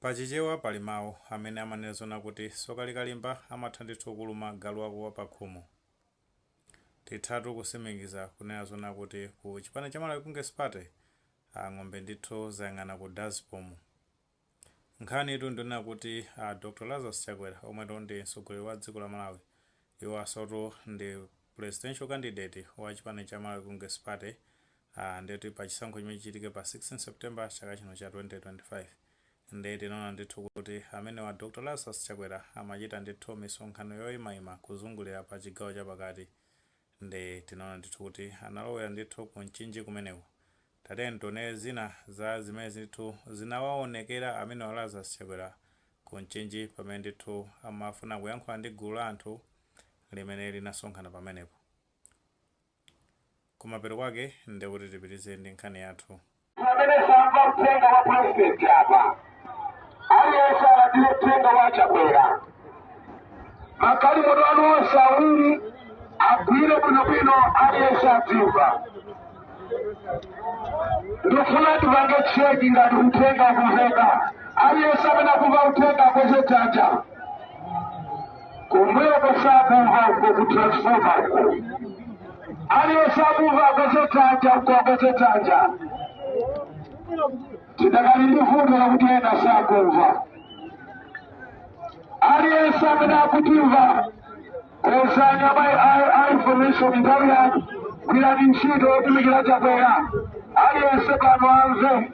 Pachichewa pali mawu amene amanena zona kuti soka likalimba amatha ndithu kuluma galu wako wapakhomo. Tithatu kusimikiza kunena zona kuti ku chipani cha Malawi Congress Party ng'ombe ndithu zayang'ana ku Daspomu. Nkhani itu ndionena kuti Dr. Lazarus Chakwera omwe ndi mtsogoleri wa dziko la Malawi iwo asoto ndi presidential candidate wa chipani cha Malawi Congress Party ndeti pa chisankho chimene chichitike pa 16 September chaka chino cha 2025. Ndi tinaona ndithu kuti amene wa Dr. Lazarus Chakwera amachita ndithu misonkhano yoyimayima kuzungulira pa chigawo chapakati. Ndi tinaona ndithu kuti analowera ndithu ku mchinji kumeneko. Tatene zina za zimene ndithu zinawaonekera amene wa Lazarus Chakwera ku mchinji pamene ndithu amafuna kuyankhula ndi gulu la anthu limene linasonkhana pamenepo. Kumapeto kwake ndi kuti tipitize ndi nkhani yathu. Amene samba mtenga wa president hapa aliyense alandire mtenga wa Chakwera. Makalimoto anu onse awiri agwire bwinobwino aliyense atimba. Ndifuna tipange cheki ngati mtenga akumveka. Aliyense amene akumva mtenga akweze dzanja. Kumbuyo kusakumva uko kutransforma uko. Aliyense akumva akweze dzanja uko akweze dzanja. Tidakali ndifunga la kutenda sakumva. Aliyense amene akutimva kusanya by information intabiya kwira ntchito yotumikira Chakwera. Aliyense pano amve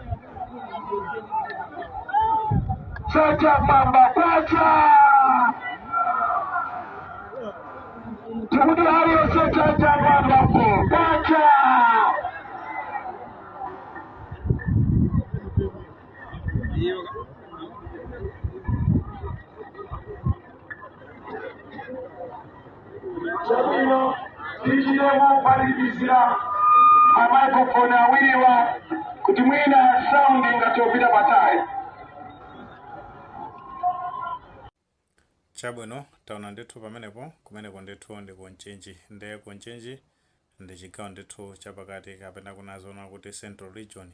chacha mamba kwacha tikuti aliyense chacha mamba kwacha. Chabino tichilemo palimbizira microphone awiriwa kuti mwina sound ingatopita patali. Chabwino taona ndithu pamenepo kumeneko ndithu ndi ku mchinji. Ndi ku mchinji ndi chigawo ndithu chapakati kapena kunazona kuti Central Region.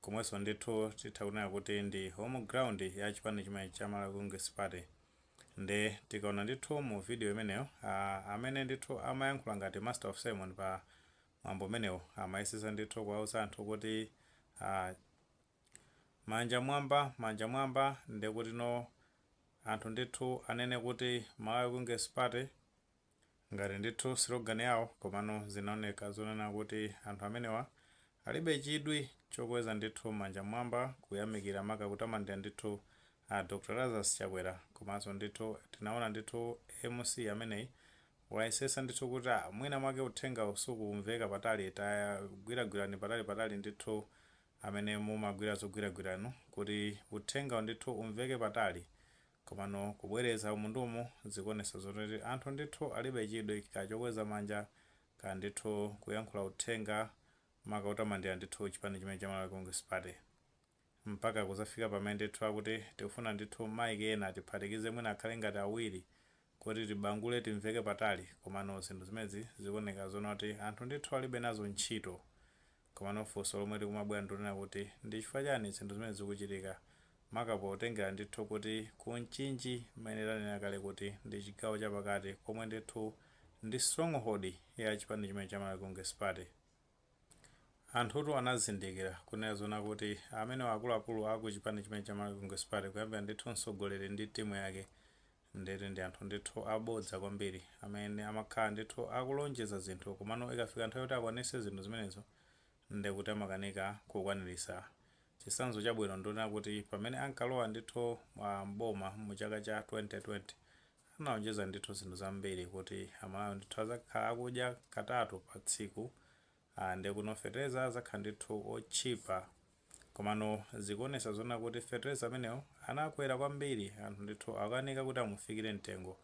Komwenso ndithu titha kunena kuti ndi home ground ya chipani chimene cha Malawi Congress Party. Ndi tikaona ndithu mu video imeneyo amene ndithu amayankhula ngati master of ceremony pa mwambo menewo amayesesa ndithu kuwauza anthu kuti manja mwamba ndi kuti no anthu ndithu anene kuti Malawi Congress Party ngati ndithu slogan yawo komano zinaoneka zonena kuti anthu amenewa alibe chidwi chokweza ndithu manja mwamba kuyamikira maka kutamandira ndithu Dr. Lazarus Chakwera. Komanso ndithu tinaona ndithu MC ameneyi wayesesa ndithu kuti mwina mwake uthenga usuku umveka patali tagwiragwirani patali ndithu amene mumagwira zogwiragwirano kuti uthenga ndithu umveke patali. Komano kubwereza umundumu zikuonesa zoti anthu ndithu alibe chidwi kachokweza manja ka ndithu kuyankhula uthenga maka utamandira ndithu chipani chimene cha Malawi Congress Party. Mpaka kuzafika pamene ndithu akuti tikufuna ndithu maiki ena tiphatikize mwina akhale ngati awiri kuti tibangule timveke patali. Komano zinthu zimezi zikuoneka zona kuti anthu ndithu alibe nazo ntchito. Komano funso lomwe tikumabwera ndionena kuti ndi chifukwa chani zinthu zimezi zikuchitika maka potengera ndithu kuti ku mchinji mmene tanena kale kuti ndi chigawo chapakati komwe ndithu ndi stronghold ya chipani chimene cha Malawi Congress Party. Anthutu anazindikira kunena zona kuti amene akuluakulu aku chipani chimene cha Malawi Congress Party kuyambira ndithu mtsogoleri ndi timu yake ndi anthu ndithu abodza kwambiri amene amakhala ndithu akulonjeza zinthu komano ikafika nthawi yoti akwanise zinthu zimenezo ndi kuti amakanika kukwanirisa. Chisanzo chabwino ndionena kuti pamene ankalowa ndithu mboma mu chaka cha 2020 anaonjeza ndithu zinthu zambiri kuti Amalawi ndithu azakhala akudya katatu pa tsiku ndi kuno fetereza zakhala ndithu ochipa. Komano zikuonesa zona kuti fetereza amenewo anakwera kwambiri anthu ndithu akanika kuti amufikire mtengo.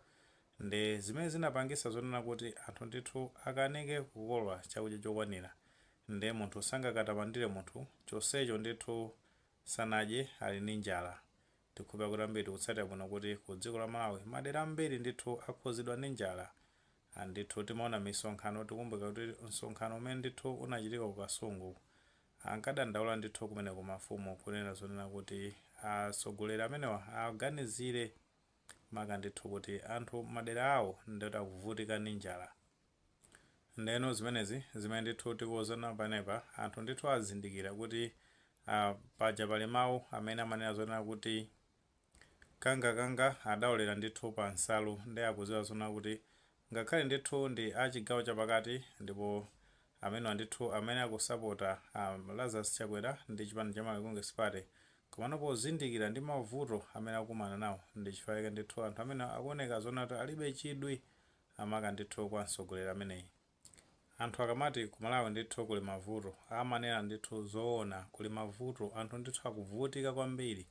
Ndi zimene zinapangisa zonena kuti anthu ndithu akanike kukolola chakudya chokwanira. Ndi munthu sangakatamandire munthu chonsecho ndithu sanadye ali ndi njala. Tikupeza kuti ambiri kutsatira bwino kuti ku dziko la Malawi madera ambiri ndithu akhuzidwa ndi njala. Ndithu timaona misonkhano tikumbuka kuti msonkhano umene ndithu unachitika ku Kasungu ankadandaula ndithu kumene ku mafumu kunena zonena kuti atsogoleri amenewa aganizire maka ndithu kuti anthu madera awo ndoti akuvutika ndi njala. Ndeno zimenezi zimene ndithu tikuwuzana panepa anthu ndithu azindikira kuti paja pali mawu amene amanena zonena kuti kanga adawolera ndithu pa nsalu ndi akuziwa zonena kuti ngakhale ndithu ndi achigawo chapakati ndipo amenewa ndithu amene akusapota Lazarus Chakwera ndi chipani cha Malawi Congress Party komano pozindikira ndi mavuto amene akumana nawo ndi chifukwa ndithu anthu amene akuoneka zonena kuti alibe chidwi amaka ndithu kwa mtsogoleri ameneyi. Anthu akamati ku Malawi ndithu kuli mavuto amanena ndithu zoona kuli mavuto anthu ndithu akuvutika kwambiri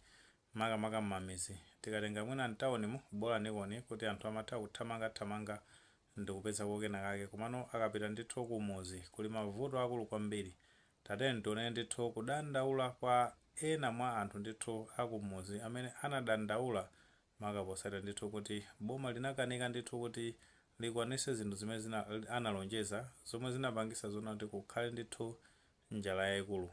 makamaka m'mamizi. Tikatenga mwina mtaunimo bola nikoni kuti anthu amatha kuthamanga ndi kupeza kokena kake komano akapita ndithu kumuzi kuli mavuto akulu kwambiri. Tatene tione ndithu kudandaula kwa ena mwa anthu ndithu akumuzi amene anadandaula makaposata ndithu kuti boma linakanika ndithu kuti likwanise zinthu zimene analonjeza zomwe zinapangisa zona kuti kukhale ndithu njala yayikulu.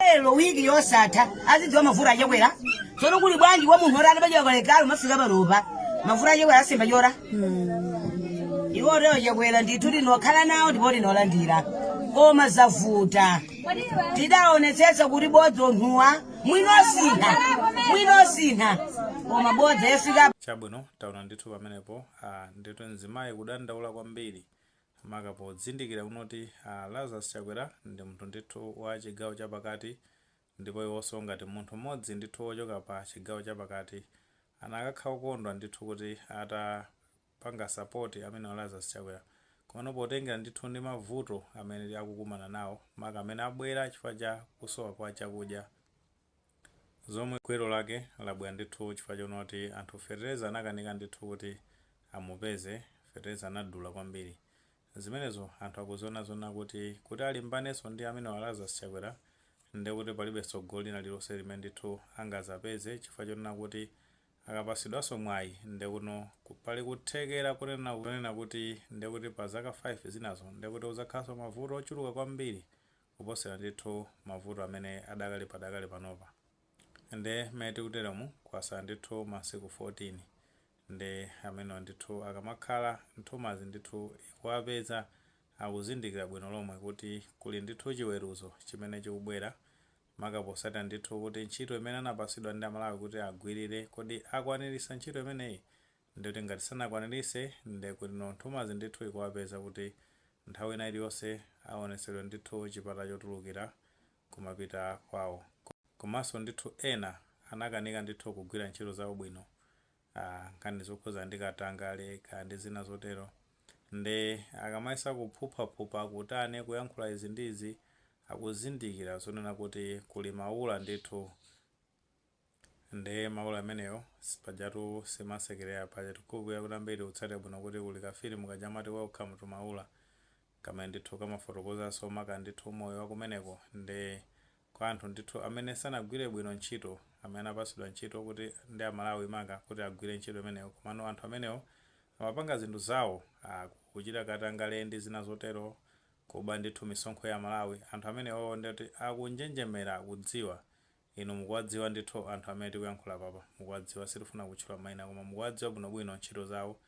Lero wiki yosatha azidziwa mavuto achakwera tsono kuli bwanji wa munthu orana paja kalekale mafika panopa mavuto achakwera asemba chora iwo lero chakwera ndithu linokhala nawo ndipo linolandira koma zavuta tidaonetsetsa kuti bodzo nthuwa mwinosintha koma bodzo yafika chabwino. Taona ndithu pamenepo ndithu mzimayi kudandaula kwambiri maka podzindikira kunoti Lazarus Chakwera ndi munthu ndithu wa chigawo chapakati ndipo iwonso ngati munthu mmodzi ndithu wochoka pa chigawo chapakati anakakhala okondwa ndithu kuti atapanga sapoti amene wa Lazarus Chakwera komano potengera ndithu ndi mavuto amene akukumana nawo maka amene abwera chifukwa cha kusowa kwa chakudya zomwe gwero lake labwera ndithu chifukwa chonoti anthu fetereza anakanika ndithu kuti amupeze fetereza anadula kwambiri. Zimenezo anthu akuziona zona kuti alimbanenso ndi amene wa Lazarus Chakwera ndi kuti palibe tsogolo lina lilonse limene ndithu angazapeze chifukwa chonena kuti akapasidwanso mwayi ndi kuno pali kuthekera kunena kuti ndi kuti pa zaka 5 zinazo ndi kuti uzakhalanso mavuto ochuluka kwambiri kuposera ndithu mavuto amene adakali panopa. Ndi mmene tikuteramo kwasala ndithu masiku 14 ndi amene ndithu akamakhala nthumazi ndithu ikuwapeza akuzindikira bwino lomwe kuti kuli ndithu chiweruzo chimene chikubwera makaposata ndithu kuti ntchito imene anapasidwa ndi Amalawi kuti agwirire kodi akwanirisa ntchito imeneyi ndikuti ngati sanakwanirise ndi kuti nthumazi ndithu ikuwapeza kuti nthawi ina iliyonse aonesedwe ndithu chipata chotulukira kumapita kwawo. Komanso ndithu ena anakanika ndithu kugwira ntchito zawo bwino nkani zokhuza ndi katangale kandi zina zotero ndi akamayesa kuphuphaphupha kutane kuyankhula izi ndi izi akuzindikira zonena kuti kuli maula ndithu ndi maula ameneyo pajatu simasekerera pajatu kukuya kuti ambiri utsate bwino kuti kuli kafilimu kajamati welcome to maula kamene ndithu kamafotokozanso maka ndithu moyo wakumeneko ndi kwa anthu ndithu amene sanagwire bwino ntchito amene anapasidwa ntchito kuti ndi Amalawi maka kuti agwire ntchito imeneyo komano anthu amenewo amapanga zinthu zawo kuchita katangale ndi zina zotero kuba ndithu misonkho ya Malawi. Anthu amenewo nditi akunjenjemera kudziwa inu mukuwadziwa ndithu anthu amene tikuyankhula papa mukuwadziwa sitifuna kutchula mayina koma mukuwadziwa bwinobwino ntchito zawo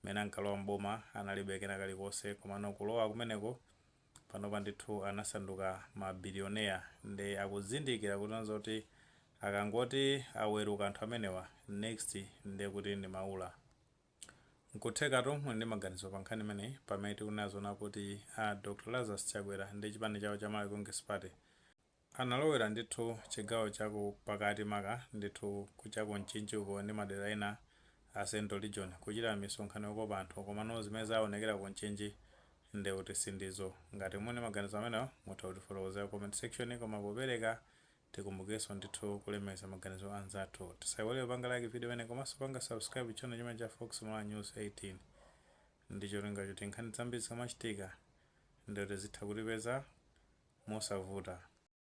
mmene ankalowa mboma analibe kena kalikonse komano kulowa kumeneko panopa ndithu anasanduka mabilioneya ndi akuzindikira kuti akangoti aweruka anthu amenewa next ndi kuti ndi maula. Nkuthekatu ndi maganizo pa nkhani imeneyi pamene tikunazona kuti Dr. Lazarus Chakwera ndi chipani chawo cha Malawi Congress Party analowera ndithu chigawo chakupakati maka ndithu kuchako mchinji uko ndi madera ena a Central Region kuchita misonkhano yokopa anthu komano zimene zaonekera ku mchinji ndi kuti sindizo. Ngati mune maganizo amenewo mutha kutifotokozera comment section koma popereka tikumbukenso ndithu kulemeza maganizo anzathu. Tisayiwale kupanga like video imene komanso panga subscribe channel chimene cha Fox Malawi News 18 ndicho linga kuti nkhani zambiri zikamachitika ndi kuti zitha kutipeza mosavuta.